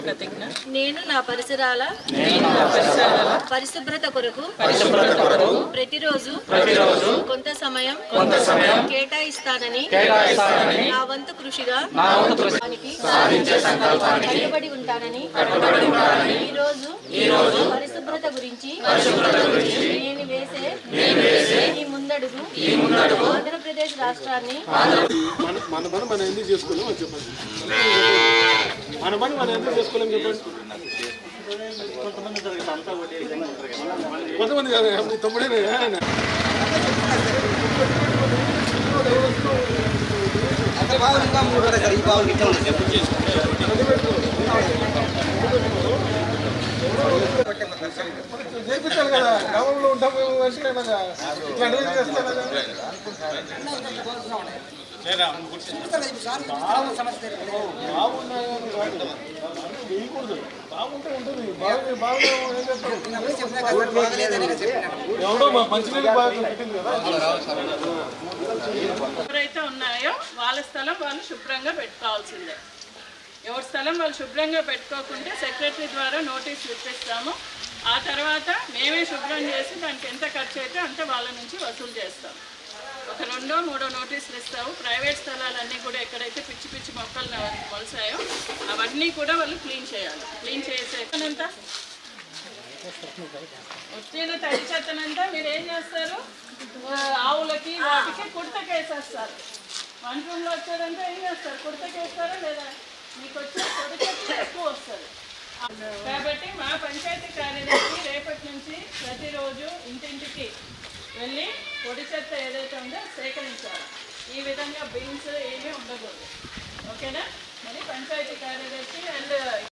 ప్రతిజ్ఞ నేను నా పరిసరాల పరిశుభ్రత కొరకు ప్రతిరోజు కొంత సమయం కేటాయిస్తానని నా వంతు కృషిగా కట్టుబడి ఉంటానని ఈరోజు పరిశుభ్రత గురించి నేను వేసే ఈ ముందడుగు ఆంధ్రప్రదేశ్ రాష్ట్రాన్ని మన పని మనం ఎందుకు చేసుకోలేము అని చెప్పండి. మన పని మనం ఎందుకు చేసుకోలేము చెప్పండి. కొంతమంది కాదు మీ తమ్ముడే చేపించాలి కదా. గ్రామంలో ఉంటాము ఇట్లాంటివి చేస్తాను కదా. బాగుంటే ఉంటుంది. బాగా ఎవడో మంచినీళ్ళు బాగా పెట్టింది కదా. ఎవరైతే ఉన్నాయో వాళ్ళ స్థలం వాళ్ళు శుభ్రంగా పెట్టుకోవాల్సిందే. ఎవరి స్థలం వాళ్ళు శుభ్రంగా పెట్టుకోకుంటే సెక్రటరీ ద్వారా నోటీసులు ఇప్పిస్తాము. ఆ తర్వాత మేమే శుభ్రం చేసి దానికి ఎంత ఖర్చు అయితే అంత వాళ్ళ నుంచి వసూలు చేస్తాం. ఒక 2-3 నోటీసులు ఇస్తాము. ప్రైవేట్ స్థలాలన్నీ కూడా ఎక్కడైతే పిచ్చి పిచ్చి మొక్కలు మొలిసాయో అవన్నీ కూడా వాళ్ళు క్లీన్ చేయాలి. క్లీన్ చేసేంత వచ్చిన తడి చెత్తనంతా మీరు ఏం చేస్తారు, ఆవులకి వాటికి కుడతకేసేస్తారు. వంట రూమ్లో వచ్చారంటే ఏం చేస్తారు, కుడతకేస్తారా లేదా? మీకు వచ్చే పొడి చెత్త ఎక్కువ వస్తుంది. కాబట్టి మా పంచాయతీ కార్యదర్శి రేపటి నుంచి ప్రతిరోజు ఇంటింటికి వెళ్ళి పొడి చెత్త ఏదైతే ఉందో సేకరించాలి. ఈ విధంగా బిన్స్ ఏమీ ఉండకూడదు. ఓకేనా? మరి పంచాయతీ కార్యదర్శి అండ్